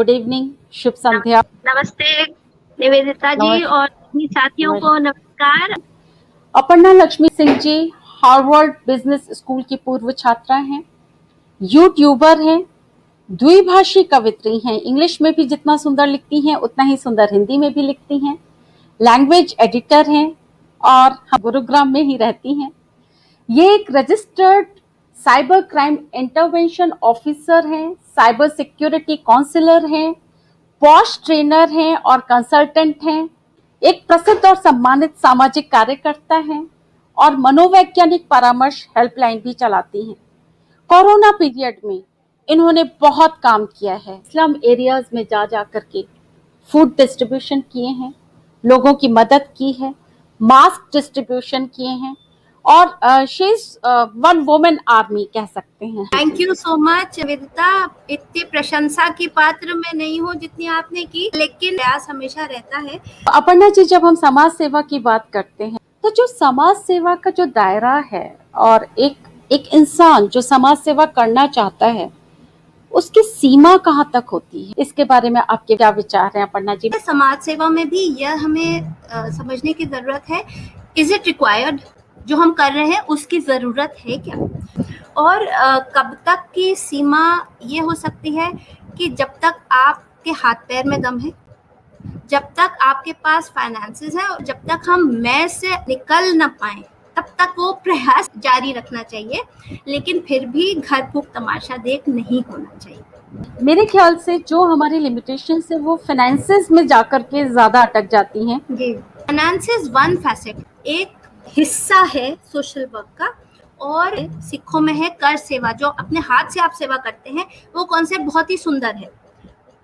Good evening, शुभ संध्या। नमस्ते निवेदिता जी और अपनी साथियों को नमस्कार। Aparna Lakshmi Singh ji Harvard business school की पूर्व छात्रा हैं, यूट्यूबर हैं, द्विभाषी कवित्री हैं। इंग्लिश में भी जितना सुंदर लिखती हैं उतना ही सुंदर हिंदी में भी लिखती हैं। लैंग्वेज एडिटर हैं और हम गुरुग्राम में ही रहती हैं। ये एक registered cyber crime intervention officer हैं, साइबर सिक्योरिटी काउंसलर हैं, पॉश ट्रेनर हैं और कंसल्टेंट हैं, एक प्रसिद्ध और सम्मानित सामाजिक कार्यकर्ता हैं और मनोवैज्ञानिक परामर्श हेल्पलाइन भी चलाती हैं। कोरोना पीरियड में इन्होंने बहुत काम किया है। स्लम एरियाज में जा करके फूड डिस्ट्रीब्यूशन किए हैं, लोगों की मदद की है, मास्क डिस्ट्रीब्यूशन किए हैं और she is one women army कह सकते हैं। Thank you so much Nivedita. इतनी प्रशंसा की पात्र मैं नहीं हूँ जितनी आपने की, लेकिन प्रयास हमेशा रहता है। अपर्णा जी, जब हम समाज सेवा की बात करते हैं तो जो समाज सेवा का जो दायरा है और एक इंसान जो समाज सेवा करना चाहता है उसकी सीमा कहाँ तक होती है, इसके बारे में आपके क्या विचार हैं अपर्णा जी? समाज सेवा में भी यह हमें समझने की जरूरत है, इज इट रिक्वायर्ड, जो हम कर रहे हैं उसकी जरूरत है क्या, और कब तक की सीमा ये हो सकती है कि जब तक आपके हाथ पैर में दम है, जब तक आपके पास फाइनेंसेस है और जब तक हम मैस से निकल ना पाए तब तक वो प्रयास जारी रखना चाहिए, लेकिन फिर भी घर फूक तमाशा देख नहीं होना चाहिए। मेरे ख्याल से जो हमारी लिमिटेशन है वो फाइनेंसेस में जाकर के ज्यादा अटक जाती हैं। जी, फाइनेंसेस वन फैसेट, एक हिस्सा है सोशल वर्क का, और सिखों में है कर सेवा, जो अपने हाथ से आप सेवा करते हैं, वो कॉन्सेप्ट बहुत ही सुंदर है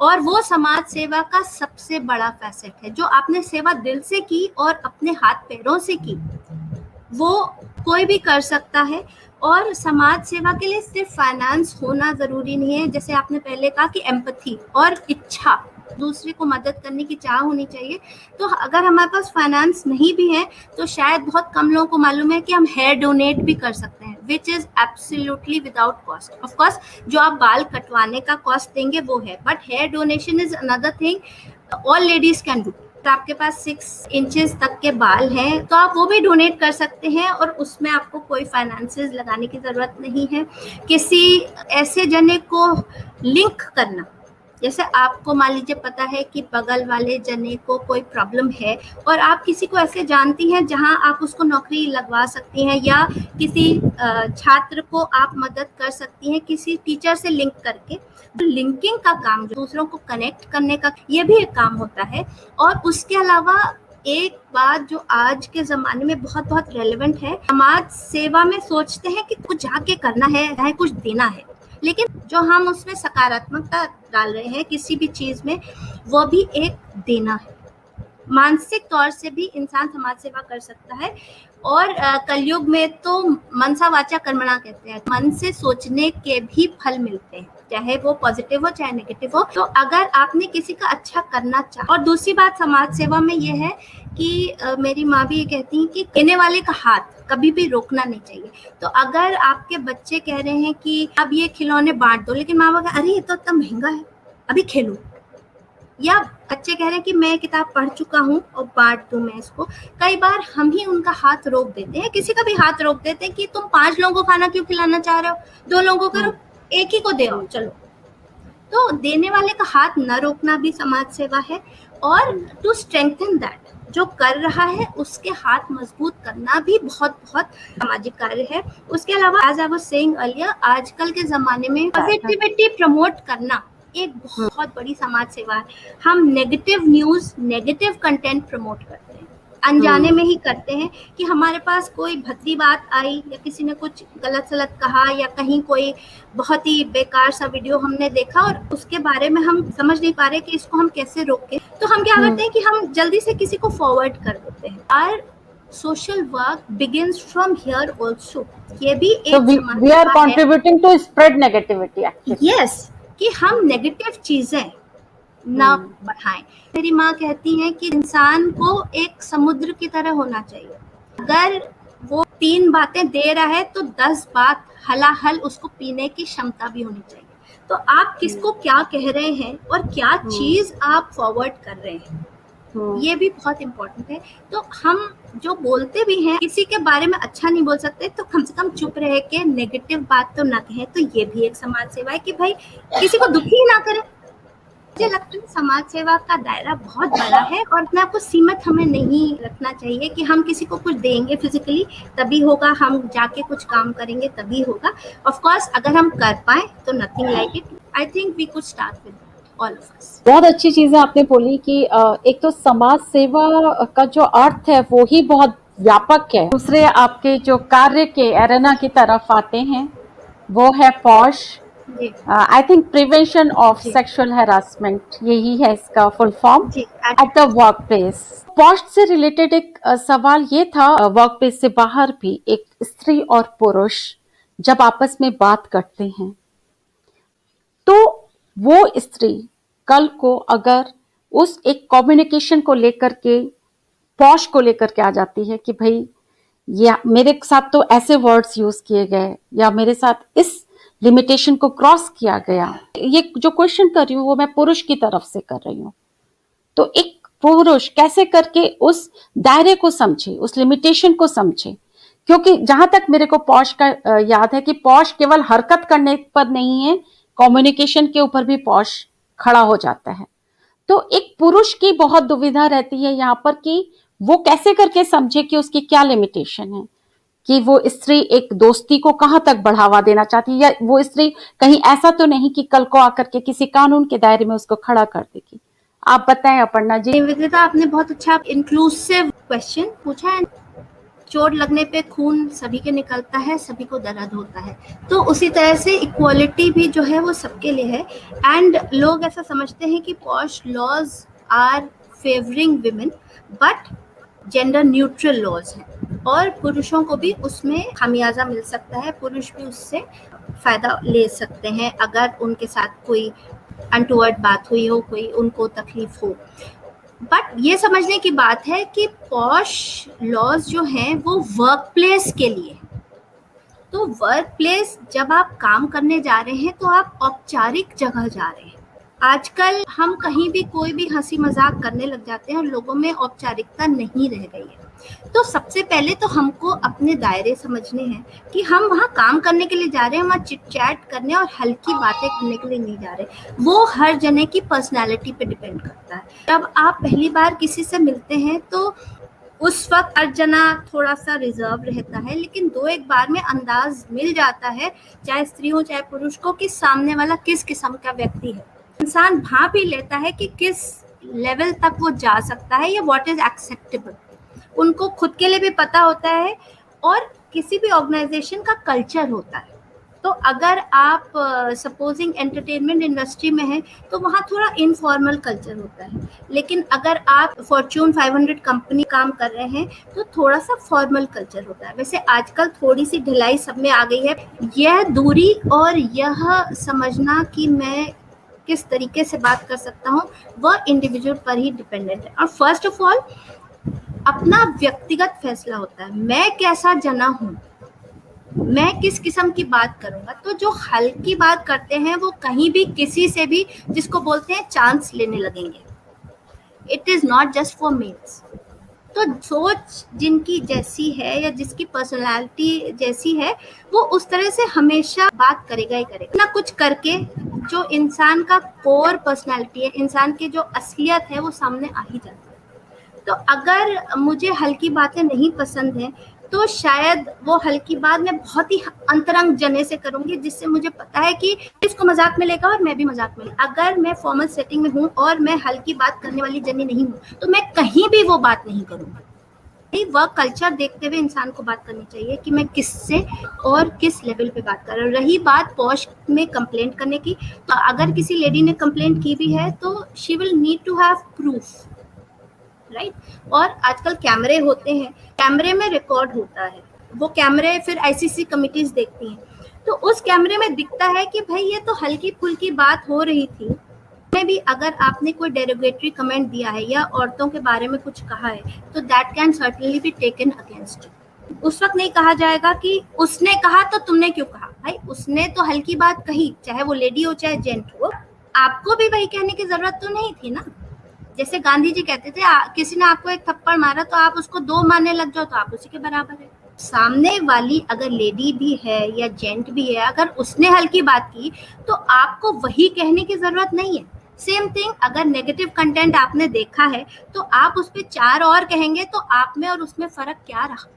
और वो समाज सेवा का सबसे बड़ा फैसेट है। जो आपने सेवा दिल से की और अपने हाथ पैरों से की, वो कोई भी कर सकता है। और समाज सेवा के लिए सिर्फ फाइनेंस होना जरूरी नहीं है, जैसे आपने पहले कहा कि एम्पैथी और इच्छा, दूसरे को मदद करने की चाह होनी चाहिए। तो अगर हमारे पास फाइनेंस नहीं भी है तो शायद बहुत कम लोगों को मालूम है कि हम हेयर डोनेट भी कर सकते हैं, which is absolutely without cost. Of course जो आप बाल कटवाने का कॉस्ट देंगे वो है, but here donation is another thing all ladies can do. तो आपके पास 6 इंचेस तक के बाल हैं तो आप वो भी डोनेट कर सकते हैं और उसमें आपको कोई फाइनेंसेस लगाने की ज़रूरत नहीं है। किसी ऐसे जने को लिंक करना, जैसे आपको मान लीजिए पता है कि बगल वाले जने को कोई प्रॉब्लम है और आप किसी को ऐसे जानती हैं जहां आप उसको नौकरी लगवा सकती हैं, या किसी छात्र को आप मदद कर सकती हैं किसी टीचर से लिंक करके। लिंकिंग का काम, दूसरों को कनेक्ट करने का, ये भी एक काम होता है। और उसके अलावा एक बात जो आज के ज़माने में बहुत बहुत रेलेवेंट है, समाज सेवा में सोचते हैं कि कुछ जाके करना है, कुछ देना है, लेकिन जो हम उसमें सकारात्मकता डाल रहे हैं किसी भी चीज़ में, वो भी एक देना है। मानसिक तौर से भी इंसान समाज सेवा कर सकता है। और कलयुग में तो मनसा वाचा कर्मणा कहते हैं, मन से सोचने के भी फल मिलते हैं, चाहे वो पॉजिटिव हो चाहे नेगेटिव हो। तो अगर आपने किसी का अच्छा करना चाहा, और दूसरी बात समाज सेवा में ये है कि मेरी माँ भी ये कहती हैं कि देने वाले का हाथ कभी भी रोकना नहीं चाहिए। तो अगर आपके बच्चे कह रहे हैं कि अब ये खिलौने बांट दो, लेकिन माँ बाप अरे ये तो इतना महंगा है अभी खेलो, या बच्चे कह रहे हैं कि मैं किताब पढ़ चुका हूँ और बांट दूं मैं इसको, कई बार हम ही उनका हाथ रोक देते हैं, किसी का भी हाथ रोक देते हैं कि तुम 5 लोगों को खाना क्यों खिलाना चाह रहे हो, 2 लोगों को करो, एक ही को दे आओ चलो। तो देने वाले का हाथ न रोकना भी समाज सेवा है, और टू स्ट्रेंथन दैट, जो कर रहा है उसके हाथ मजबूत करना भी बहुत बहुत सामाजिक कार्य है। उसके अलावा as I was saying earlier, आजकल के जमाने में पॉजिटिविटी प्रमोट करना एक बहुत बड़ी समाज सेवा है। हम negative news, negative content promote करते हैं, अनजाने में ही करते हैं कि हमारे पास कोई भद्दी बात आई या किसी ने कुछ गलत सलत कहा या कहीं कोई बहुत ही बेकार सा वीडियो हमने देखा और उसके बारे में हम समझ नहीं पा रहे कि इसको हम कैसे रोकें, तो हम क्या करते हैं कि हम जल्दी से किसी को फॉरवर्ड कर देते हैं। और social work begins from here also, ये भी एक we are contributing to spread negativity actually. Yes, कि हम नेगेटिव चीजें ना बढ़ाएं। मेरी माँ कहती हैं कि इंसान को एक समुद्र की तरह होना चाहिए, अगर वो 3 बातें दे रहा है तो 10 बात हलाहल उसको पीने की क्षमता भी होनी चाहिए। तो आप किसको क्या कह रहे हैं और क्या चीज आप फॉरवर्ड कर रहे हैं, ये भी बहुत इम्पोर्टेंट है। तो हम जो बोलते भी हैं किसी के बारे में अच्छा नहीं बोल सकते, तो कम से कम चुप रह के नेगेटिव बात तो ना कहें। तो ये भी एक समाज सेवा है कि भाई किसी को दुखी ना करें। मुझे लगता है समाज सेवा का दायरा बहुत बड़ा है और अपने आप को सीमित हमें नहीं रखना चाहिए कि हम किसी को कुछ देंगे फिजिकली तभी होगा, हम जाके कुछ काम करेंगे तभी होगा। ऑफ कोर्स अगर हम कर पाए तो nothing like it, I think we could start with all of us. बहुत अच्छी चीज है आपने बोली कि एक तो समाज सेवा का जो अर्थ है वो ही बहुत व्यापक है। दूसरे आपके जो कार्य के एरेना की तरफ आते हैं वो है पॉश। जी आई थिंक प्रिवेंशन ऑफ जी सेक्सुअल हैरासमेंट, यही है इसका फुल फॉर्म जी at the work place. POSH से रिलेटेड एक सवाल ये था, वर्क प्लेस से बाहर भी एक स्त्री और पुरुष जब आपस में बात करते हैं तो वो स्त्री कल को अगर उस एक कम्युनिकेशन को लेकर के पॉश को लेकर के आ जाती है कि भाई या मेरे साथ तो ऐसे वर्ड्स यूज किए गए या मेरे साथ इस लिमिटेशन को क्रॉस किया गया, ये जो क्वेश्चन कर रही हूँ वो मैं पुरुष की तरफ से कर रही हूँ। तो एक पुरुष कैसे करके उस दायरे को समझे, उस लिमिटेशन को समझे, क्योंकि जहां तक मेरे को पॉश का याद है कि पॉश केवल हरकत करने पर नहीं है, कम्युनिकेशन के ऊपर भी पॉश खड़ा हो जाता है। तो एक पुरुष की बहुत दुविधा रहती है यहाँ पर कि वो कैसे करके समझे कि उसकी क्या लिमिटेशन है, कि वो स्त्री एक दोस्ती को कहां तक बढ़ावा देना चाहती है या वो स्त्री कहीं ऐसा तो नहीं कि कल को आकर के किसी कानून के दायरे में उसको खड़ा कर देगी। आप बताएं अपर्णा जी। निवेदिता, आपने बहुत अच्छा इंक्लूसिव क्वेश्चन पूछा है। चोट लगने पे खून सभी के निकलता है, सभी को दर्द होता है, तो उसी तरह से इक्वालिटी भी जो है वो सबके लिए है। एंड लोग ऐसा समझते हैं कि POSH laws are favouring women, but gender neutral laws हैं और पुरुषों को भी उसमें खामियाजा मिल सकता है, पुरुष भी उससे फायदा ले सकते हैं अगर उनके साथ कोई अनटूवर्ड बात हुई हो, कोई उनको तकलीफ हो। बट ये समझने की बात है कि पॉश लॉज जो हैं वो वर्क प्लेस के लिए। तो वर्क प्लेस जब आप काम करने जा रहे हैं तो आप औपचारिक जगह जा रहे हैं। आजकल हम कहीं भी कोई भी हंसी मजाक करने लग जाते हैं और लोगों में औपचारिकता नहीं रह गई है। तो सबसे पहले तो हमको अपने दायरे समझने हैं कि हम वहाँ काम करने के लिए जा रहे हैं, वहाँ चिट चैट करने और हल्की बातें करने के लिए नहीं जा रहे। वो हर जने की पर्सनैलिटी पे डिपेंड करता है। जब आप पहली बार किसी से मिलते हैं तो उस वक्त हर जना थोड़ा सा रिजर्व रहता है, लेकिन दो एक बार में अंदाज मिल जाता है, चाहे स्त्री हो चाहे पुरुष को, कि सामने वाला किस किस्म का व्यक्ति है। इंसान भाप ही लेता है कि किस लेवल तक वो जा सकता है या व्हाट इज एक्सेप्टेबल। उनको खुद के लिए भी पता होता है और किसी भी ऑर्गेनाइजेशन का कल्चर होता है। तो अगर आप सपोजिंग एंटरटेनमेंट इंडस्ट्री में हैं तो वहाँ थोड़ा इनफॉर्मल कल्चर होता है, लेकिन अगर आप फॉर्च्यून 500 कंपनी काम कर रहे हैं तो थोड़ा सा फॉर्मल कल्चर होता है। वैसे आजकल थोड़ी सी ढिलाई सब में आ गई है। यह दूरी और यह समझना कि मैं किस तरीके से बात कर सकता हूँ वह इंडिविजुअल पर ही डिपेंडेंट है। और फर्स्ट ऑफ ऑल अपना व्यक्तिगत फैसला होता है, मैं कैसा जना हूँ, मैं किस किस्म की बात करूंगा। तो जो हल्की बात करते हैं वो कहीं भी किसी से भी, जिसको बोलते हैं, चांस लेने लगेंगे। It is not just for mails. तो सोच जिनकी जैसी है या जिसकी पर्सनालिटी जैसी है वो उस तरह से हमेशा बात करेगा ही करेगा। ना कुछ करके जो इंसान का कोर पर्सनालिटी है, इंसान की जो असलियत है, वो सामने आ ही जाती है। तो अगर मुझे हल्की बातें नहीं पसंद हैं तो शायद वो हल्की बात मैं बहुत ही अंतरंग जने से करूंगी, जिससे मुझे पता है कि इसको मजाक में लेगा और मैं भी मजाक में। अगर मैं फॉर्मल सेटिंग में हूँ और मैं हल्की बात करने वाली जनी नहीं हूँ तो मैं कहीं भी वो बात नहीं करूंगी। वह कल्चर देखते हुए इंसान को बात करनी चाहिए कि मैं किससे और किस लेवल पे बात कर रहा हूँ। रही बात पॉश में कंप्लेंट करने की, तो अगर किसी लेडी ने कंप्लेंट की भी है तो she will need to have proof, right. और आजकल कैमरे होते हैं, कैमरे में रिकॉर्ड होता है, वो कैमरे फिर आईसीसी कमिटीज देखती हैं। तो उस कैमरे में दिखता है कि भाई ये तो हल्की फुल्की बात हो रही थी, में भी अगर आपने कोई डेरोगेटरी कमेंट दिया है या औरतों के बारे में कुछ कहा है तो that can certainly be taken against. उस वक्त नहीं कहा जाएगा कि उसने कहा तो तुमने क्यों कहा। भाई उसने तो हल्की बात कही, चाहे वो लेडी हो चाहे जेंट हो, आपको भी वही कहने की जरूरत तो नहीं थी ना। जैसे गांधी जी कहते थे, किसी ने आपको एक थप्पड़ मारा तो आप उसको 2 मारने लग जाओ तो आप उसी के बराबर है। सामने वाली अगर लेडी भी है या जेंट भी है, अगर उसने हल्की बात की तो आपको वही कहने की जरूरत नहीं है। सेम थिंग, अगर नेगेटिव कंटेंट आपने देखा है तो आप उस पर 4 और कहेंगे तो आप में और उसमें फर्क क्या रहा।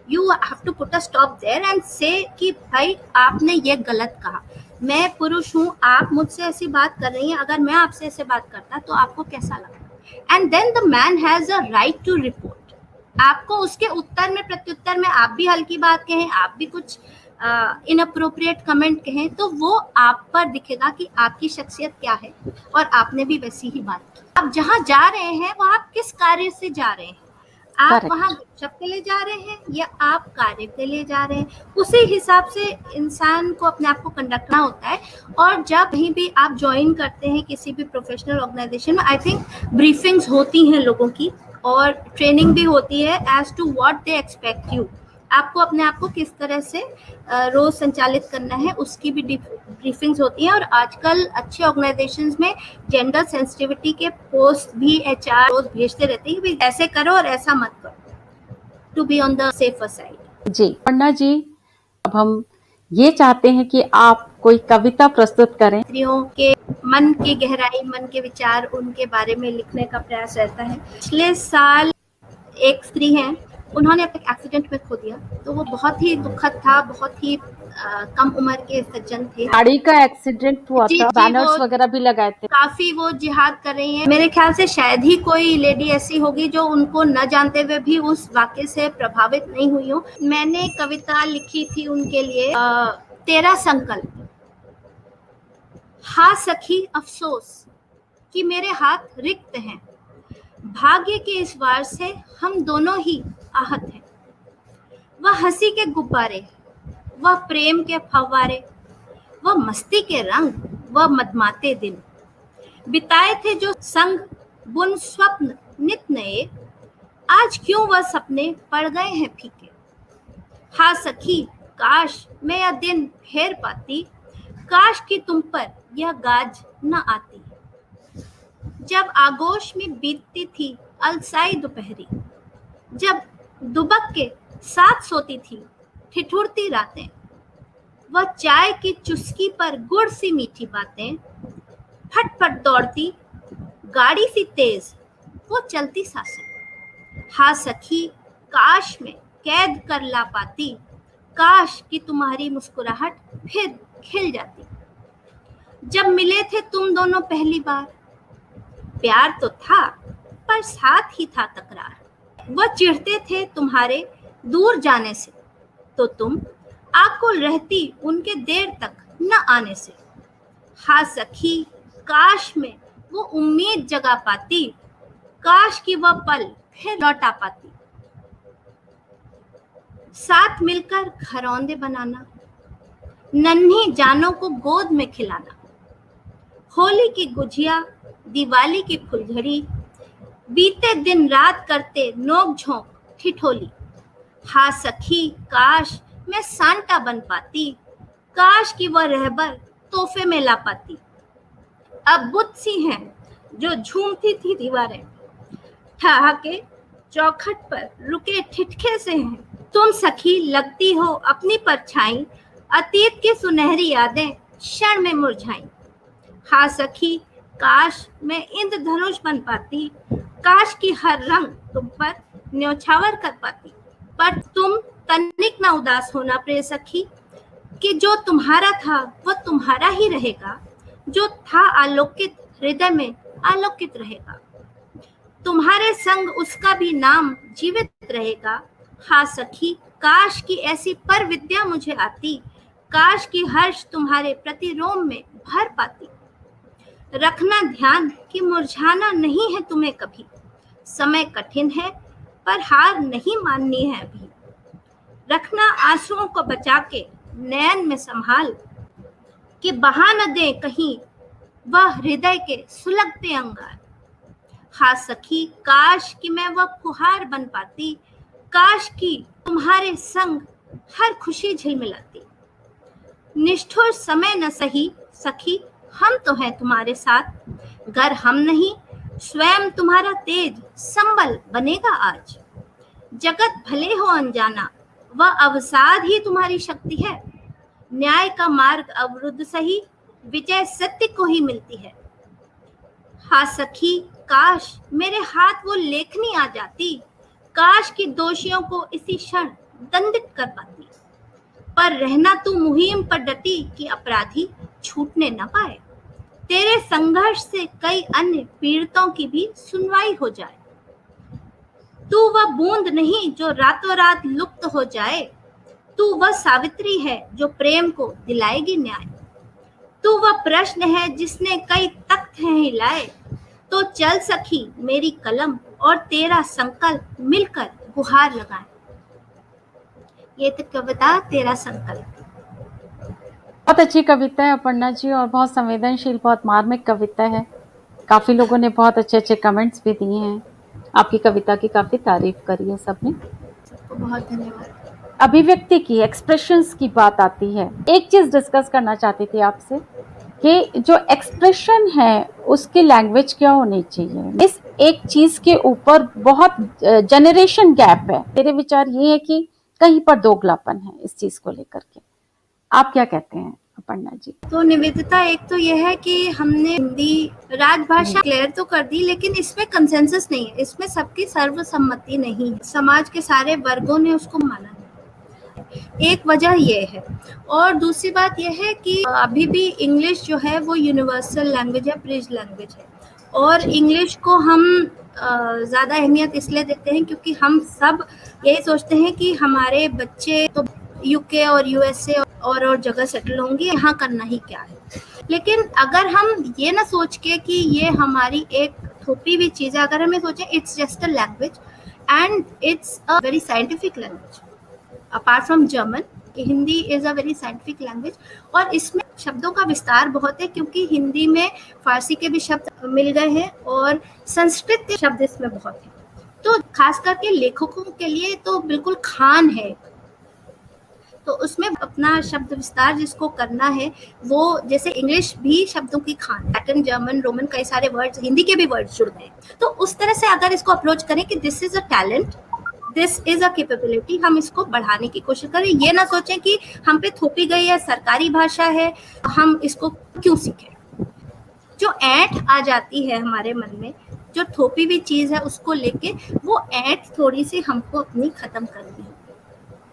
You have to put a stop there and say कि भाई आपने ये गलत कहा, मैं पुरुष हूँ, आप मुझसे ऐसी बात कर रही हैं, अगर मैं आपसे ऐसे बात करता तो आपको कैसा लगता। And then the man has a right to report. आपको उसके उत्तर में, प्रत्युत्तर में आप भी हल्की बात कहें, आप भी कुछ इनअप्रोप्रिएट कमेंट कहें, तो वो आप पर दिखेगा कि आपकी शख्सियत क्या है और आपने भी वैसी ही बात की। आप जहाँ जा रहे हैं वो आप किस कार्य से जा रहे हैं, आप Correct. वहाँ गपशप के लिए जा रहे हैं या आप कार्य के लिए जा रहे हैं, उसी हिसाब से इंसान को अपने आप को कंडक्ट करना होता है। और जब कहीं भी आप ज्वाइन करते हैं किसी भी प्रोफेशनल ऑर्गेनाइजेशन में, आई थिंक ब्रीफिंग्स होती हैं लोगों की और ट्रेनिंग भी होती है as to what they expect you. आपको अपने आप को किस तरह से रोज संचालित करना है उसकी भी ब्रीफिंग्स होती हैं। और आजकल अच्छे ऑर्गेनाइजेशंस में जेंडर सेंसिटिविटी के पोस्ट भी एचआर रोज भेजते रहते हैं कि ऐसे करो और ऐसा मत करो, to be on the safer side. जी पन्ना जी, अब हम ये चाहते हैं कि आप कोई कविता प्रस्तुत करें। स्त्रियों के मन की गहराई, मन के विचार, उनके बारे में लिखने का प्रयास रहता है। पिछले साल एक स्त्री हैं, उन्होंने अपने एक्सीडेंट में खो दिया, तो वो बहुत ही दुखद था। बहुत ही कम उम्र के सज्जन थे। गाड़ी का एक्सीडेंट हुआ जी, था, जी, बैनर्स वो वगैरह भी लगाए थे। काफी वो जिहाद कर रही हैं। मेरे ख्याल से शायद ही कोई लेडी ऐसी होगी जो उनको न जानते हुए भी उस वाक्य से प्रभावित नहीं हुई हो। मैंने कविता लिखी थी उनके लिए, तेरा संकल्प। हाँ सखी अफसोस कि मेरे हाथ रिक्त हैं, भाग्य के इस वार से हम दोनों ही आहत हैं। वह हंसी के गुब्बारे, वह प्रेम के फव्वारे, वह मस्ती के रंग, वह मदमाते दिन बिताए थे जो संग बुन स्वप्न नित नए, आज क्यों वह सपने पड़ गए हैं फीके। हाँ सखी काश मैं यह दिन फेर पाती, काश कि तुम पर यह गाज न आती। जब आगोश में बीतती थी अलसाई दोपहरी, जब दुबक के साथ सोती थी ठिठुरती रातें, वह चाय की चुस्की पर गुड़ सी मीठी बातें, फटफट दौड़ती गाड़ी सी तेज वो चलती सांसें। हाँ सखी काश मैं कैद कर ला पाती, काश कि तुम्हारी मुस्कुराहट फिर खिल जाती। जब मिले थे तुम दोनों पहली बार, प्यार तो था पर साथ ही था तकरार। वह चिढ़ते थे तुम्हारे दूर जाने से, तो तुम आकुल रहती उनके देर तक न आने से। हाँ सखी काश में वो उम्मीद जगा पाती, काश कि वह पल फिर लौटा पाती। साथ मिलकर घरौंदे बनाना, नन्ही जानों को गोद में खिलाना, होली की गुजिया, दिवाली की फुलझड़ी, बीते दिन रात करते नोक झोंक ठिठोली। हाँ सखी काश मैं सांता बन पाती, काश कि वह रहबर तोहफे में ला पाती। अब बुत सी हैं जो झूमती थी दीवारें, ठहाके चौखट पर रुके ठिठके से हैं। तुम सखी लगती हो अपनी परछाई, अतीत की सुनहरी यादें क्षण में मुरझाई। हाँ सखी काश मैं इंद्रधनुष बन पाती, काश कि हर रंग तुम पर न्यौछावर कर पाती। पर तुम तनिक न उदास होना प्रिय सखी, कि जो तुम्हारा था वह तुम्हारा ही रहेगा, जो था आलोकित हृदय में आलोकित रहेगा। तुम्हारे संग उसका भी नाम जीवित रहेगा। हाँ सखी काश की ऐसी पर विद्या मुझे आती, काश की हर्ष तुम्हारे प्रति रोम में भर पाती। रखना ध्यान कि मुरझाना नहीं है तुम्हें कभी, समय कठिन है पर हार नहीं माननी है अभी। रखना आंसुओं को बचा के नयन में संभाल, कि बहा न दे कहीं वह हृदय के सुलगते अंगार। हाँ सखी काश कि मैं वह फुहार बन पाती, काश कि तुम्हारे संग हर खुशी झिलमिलाती। निष्ठुर समय न सही सखी, हम तो हैं तुम्हारे साथ। गर हम नहीं, स्वयं तुम्हारा तेज संबल बनेगा आज। जगत भले हो अनजाना, वह अवसाद ही तुम्हारी शक्ति है। न्याय का मार्ग अवरुद्ध सही, विजय सत्य को ही मिलती है। हाँ सखी, काश मेरे हाथ वो लेखनी आ जाती, काश कि दोषियों को इसी क्षण दंडित कर पाती। पर रहना तू मुहिम पर डटी कि अपराधी छूटने न पाए। तेरे संघर्ष से कई अन्य पीड़ितों की भी सुनवाई हो जाए। तू वह बूंद नहीं जो रातों रात लुप्त हो जाए। तू वह सावित्री है जो प्रेम को दिलाएगी न्याय। तू वह प्रश्न है जिसने कई तख्त हैं हिलाए। तो चल सखी मेरी कलम और तेरा संकल्प मिलकर गुहार लगाएं। ये तो कविता तेरा संकल्प। बहुत अच्छी कविता है अपर्णा जी, और बहुत संवेदनशील, बहुत मार्मिक कविता है। काफी लोगों ने बहुत अच्छे अच्छे कमेंट्स भी दिए हैं, आपकी कविता की काफी तारीफ करी है सबने। सबको बहुत धन्यवाद। अभिव्यक्ति की, एक्सप्रेशंस की बात आती है। एक चीज डिस्कस करना चाहती थी आपसे कि जो एक्सप्रेशन है उसकी लैंग्वेज क्या होनी चाहिए। इस एक चीज के ऊपर बहुत जनरेशन गैप है। मेरे विचार ये है कि कहीं पर दोगलापन है इस चीज को लेकर के। आप क्या कहते हैं अपर्णा जी? तो निवेदिता, एक तो यह है कि हमने हिंदी राजभाषा क्लियर तो कर दी, लेकिन इसमें कंसेंसस नहीं है, इसमें सबकी सर्वसम्मति नहीं है, समाज के सारे वर्गों ने उसको माना है। एक वजह ये है, और दूसरी बात यह है कि अभी भी इंग्लिश जो है वो यूनिवर्सल लैंग्वेज है, ब्रिज लैंग्वेज है, और इंग्लिश को हम ज़्यादा अहमियत इसलिए देते हैं क्योंकि हम सब यही सोचते हैं कि हमारे बच्चे तो यूके और यूएसए और जगह सेटल होंगे, यहाँ करना ही क्या है। लेकिन अगर हम ये ना सोच के कि ये हमारी एक थोपी हुई चीज़ है, अगर हमें सोचें it's just a language and it's a very scientific language apart from German, Hindi is a very scientific language, और इसमें शब्दों का विस्तार बहुत है क्योंकि हिंदी में फारसी के भी शब्द मिल गए हैं और संस्कृत के शब्द इसमें बहुत हैं। तो खास करके लेखकों के लिए तो बिल्कुल खान है, तो उसमें अपना शब्द विस्तार जिसको करना है वो, जैसे इंग्लिश भी शब्दों की खान, लैटिन, जर्मन, रोमन, कई सारे वर्ड्स, हिंदी के भी वर्ड्स जुड़ गए, तो उस तरह से अगर इसको अप्रोच करें कि this is a talent, this is a capability, हम इसको बढ़ाने की कोशिश करें। ये ना सोचें कि हम पे थोपी गई है, सरकारी भाषा है, हम इसको क्यों सीखें। जो ऐंठ आ जाती है हमारे मन में, जो थोपी हुई चीज़ है उसको लेके, वो ऐंठ थोड़ी सी हमको अपनी खत्म करनी है।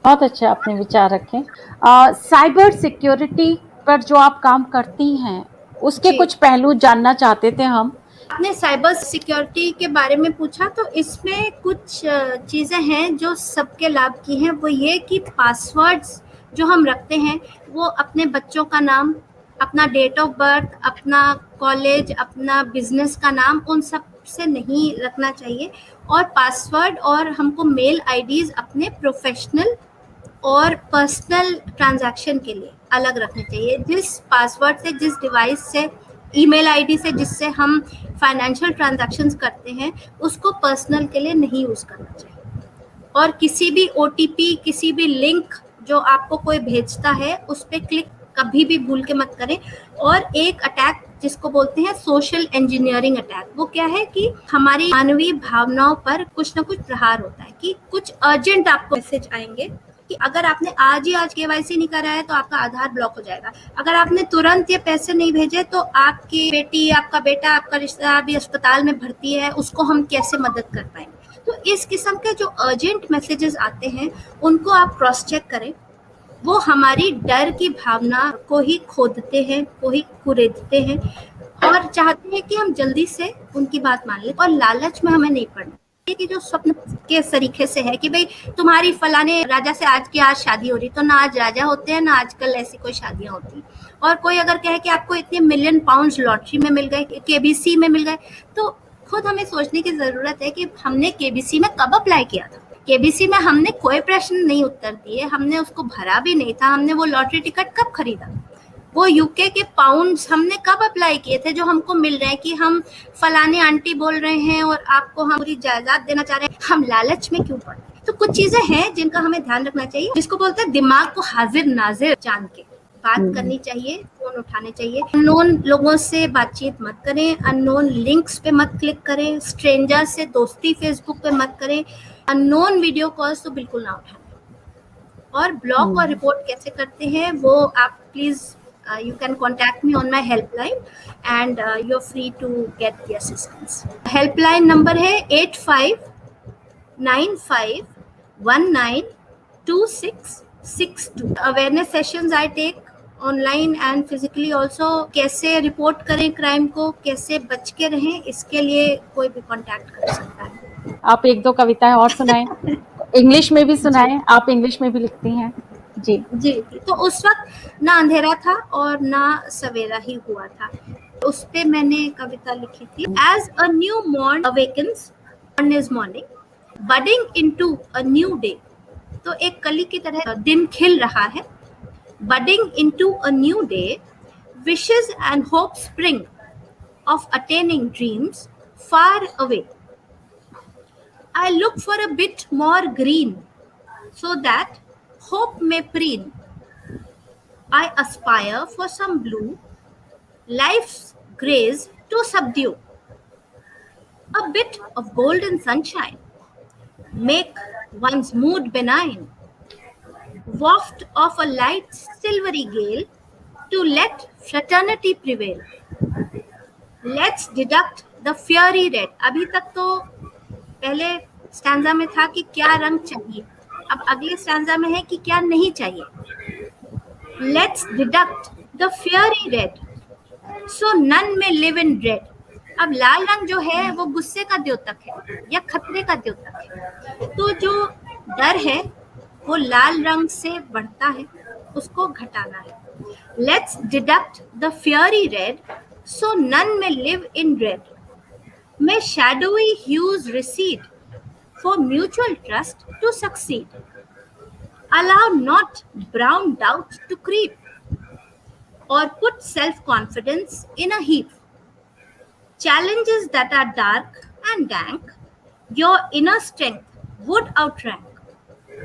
बहुत अच्छे आपने विचार रखे। साइबर सिक्योरिटी पर जो आप काम करती हैं उसके कुछ पहलू जानना चाहते थे हम। आपने साइबर सिक्योरिटी के बारे में पूछा, तो इसमें कुछ चीज़ें हैं जो सबके लाभ की हैं। वो ये कि पासवर्ड्स जो हम रखते हैं वो अपने बच्चों का नाम, अपना डेट ऑफ बर्थ, अपना कॉलेज, अपना बिजनेस का नाम, उन सब से नहीं रखना चाहिए। और पासवर्ड और हमको मेल आईडीज़ अपने प्रोफेशनल और पर्सनल ट्रांजैक्शन के लिए अलग रखने चाहिए। जिस पासवर्ड से, जिस डिवाइस से, ईमेल आईडी से जिससे हम फाइनेंशियल ट्रांजैक्शंस करते हैं, उसको पर्सनल के लिए नहीं यूज़ करना चाहिए। और किसी भी ओटीपी, किसी भी लिंक जो आपको कोई भेजता है उस पर क्लिक कभी भी भूल के मत करें। और एक अटैक जिसको बोलते हैं सोशल इंजीनियरिंग अटैक, वो क्या है कि हमारी मानवीय भावनाओं पर कुछ ना कुछ प्रहार होता है कि कुछ अर्जेंट आपको मैसेज आएंगे कि अगर आपने आज केवाईसी नहीं करा है तो आपका आधार ब्लॉक हो जाएगा, अगर आपने तुरंत ये पैसे नहीं भेजे तो आपकी बेटी, आपका बेटा, आपका रिश्तेदार भी अस्पताल में भर्ती है, उसको हम कैसे मदद कर पाएंगे। तो इस किस्म के जो अर्जेंट मैसेजेस आते हैं उनको आप क्रॉस चेक करें, वो हमारी डर की भावना को ही खोदते हैं, को ही कुरेदते हैं और चाहते हैं कि हम जल्दी से उनकी बात मान लें। और लालच में हमें नहीं पड़ना कि जो स्वप्न के तरीके से है कि भाई तुम्हारी फलाने राजा से आज की आज शादी हो रही, तो ना आज राजा होते हैं ना आजकल ऐसी कोई शादियां होती। और कोई अगर कहे कि आपको इतने मिलियन पाउंड लॉटरी में मिल गए, केबीसी में मिल गए, तो खुद हमें सोचने की जरूरत है कि हमने केबीसी में कब अप्लाई किया था। केबीसी में हमने कोई प्रश्न नहीं उत्तर दिए, हमने उसको भरा भी नहीं था, हमने वो लॉटरी टिकट कब खरीदा, वो यूके के पाउंड्स हमने कब अप्लाई किए थे जो हमको मिल रहे हैं कि हम फलाने आंटी बोल रहे हैं और आपको हम पूरी जायदाद देना चाह रहे हैं। हम लालच में क्यों पड़े। तो कुछ चीजें हैं जिनका हमें ध्यान रखना चाहिए, जिसको बोलते हैं दिमाग को हाजिर नाजिर जान के। बात करनी चाहिए, फोन उठाने चाहिए। अननोन लोगों से बातचीत मत करें, अननोन लिंक्स पे मत क्लिक करें, स्ट्रेंजर से दोस्ती फेसबुक पे मत करें, अननोन वीडियो कॉल्स तो बिल्कुल ना उठाएं। और ब्लॉक और रिपोर्ट कैसे करते हैं वो आप please you can contact me on my helpline and you're free to get the assistance. Helpline number है 8595192662. Awareness sessions I take online and physically also. कैसे रिपोर्ट करें क्राइम को, कैसे बच के रहें, इसके लिए कोई भी कांटेक्ट कर सकता है। आप एक दो कविताएं और सुनाएं, इंग्लिश में भी सुनाएं, आप इंग्लिश में भी लिखती हैं। जी जी, तो उस वक्त ना अंधेरा था और ना सवेरा ही हुआ था, उस पे मैंने कविता लिखी थी। As a new morn awakens on is morning budding into a new day. तो एक कली की तरह दिन खिल रहा है। Budding into a new day, wishes and hope spring of attaining dreams far away. I look for a bit more green so that hope may preen. I aspire for some blue, life's grays to subdue. A bit of golden sunshine, make one's mood benign. Waft of a light silvery gale to let fraternity prevail. Let's deduct the fiery red. अभी तक तो पहले stanza में था कि क्या रंग चाहिए, अब अगले स्टैंजा में है कि क्या नहीं चाहिए। Let's deduct the fiery red so none may live in dread. अब लाल रंग जो है वो गुस्से का द्योतक है या खतरे का द्योतक है, तो जो डर है वो लाल रंग से बढ़ता है, उसको घटाना है। Let's deduct the fiery red so none may live in dread. May shadowy hues recede for mutual trust to succeed. Allow not brown doubts to creep or put self-confidence in a heap. Challenges that are dark and dank, your inner strength would outrank.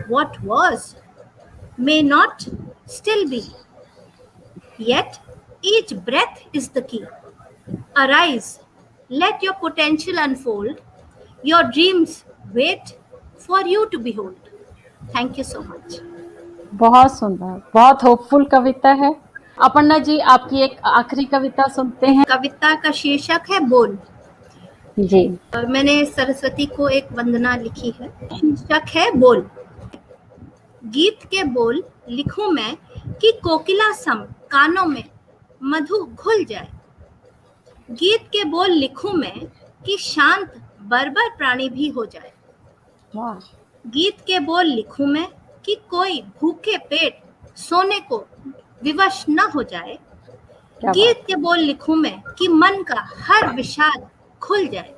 What was may not still be. Yet each breath is the key. Arise. Let your potential unfold. Your dreams wait for you to behold. Thank you so much. बहुत सुंदर, बहुत hopeful कविता है। अपर्णा जी, आपकी एक आखिरी कविता सुनते हैं। कविता का शीर्षक है बोल। जी, और मैंने सरस्वती को एक वंदना लिखी है। शीर्षक है बोल। गीत के बोल लिखूं मैं कि कोकिला सम कानों में मधु घुल जाए। गीत के बोल लिखूं मैं कि शांत बर्बर प्राणी भी हो जाए। वाह। गीत के बोल लिखूं मैं कि कोई भूखे पेट सोने को विवश न हो जाए। गीत के बोल लिखूं मैं कि मन का हर विषाद खुल जाए।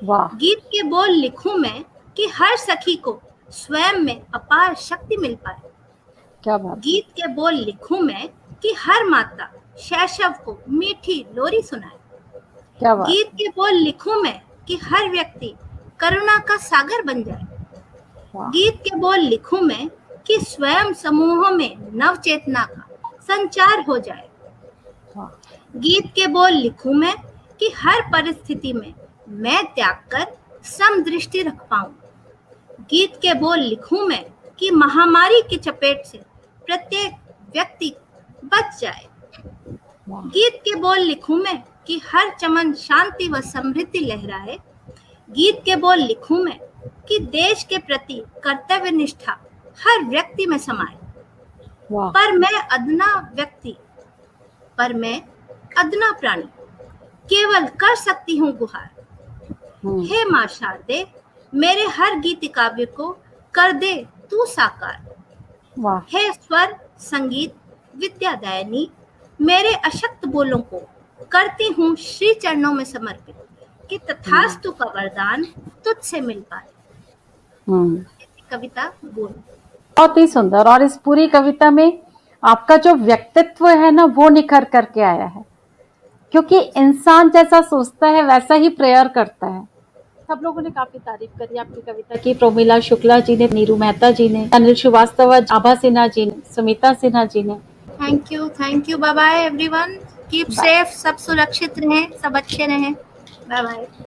वाह। गीत के बोल लिखूं मैं कि हर सखी को स्वयं में अपार शक्ति मिल पाए। क्या बात। गीत के बोल लिखूं मैं कि हर माता शैशव को मीठी लोरी सुनाए। क्या बात। गीत के बोल लिखूं मैं कि हर व्यक्ति करुणा का सागर बन जाए। गीत के बोल लिखूं मैं कि स्वयं समूहों में नव चेतना का संचार हो जाए। गीत के बोल लिखूं मैं कि हर परिस्थिति में मैं त्याग कर समदृष्टि रख पाऊं। गीत के बोल लिखूं मैं कि महामारी की चपेट से प्रत्येक व्यक्ति बच जाए। गीत के बोल लिखूं मैं कि हर चमन शांति व समृद्धि लहराए। गीत के बोल लिखूं मैं कि देश के प्रति कर्तव्य निष्ठा हर व्यक्ति में समाए। पर मैं अदना प्राणी केवल कर सकती हूँ गुहार। हे माँ शारदे, मेरे हर गीत काव्य को कर दे तू साकार। हे स्वर संगीत विद्यादायनी, मेरे अशक्त बोलों को करती हूँ श्री चरणों में समर्पित कि तथास्तु का वरदान तुझसे मिल पाए। कविता बोल। बहुत ही सुंदर। और इस पूरी कविता में आपका जो व्यक्तित्व है ना वो निखर करके आया है, क्योंकि इंसान जैसा सोचता है वैसा ही प्रेयर करता है। सब लोगों ने काफी तारीफ करी आपकी कविता की। प्रोमिला शुक्ला जी ने, नीरू मेहता जी ने, अनिल श्रीवास्तव, आभा सिन्हा जी ने, सुमिता सिन्हा जी ने, thank you, bye bye everyone, keep bye. Safe, सब सुरक्षित रहें, सब अच्छे रहें, बाय बाय।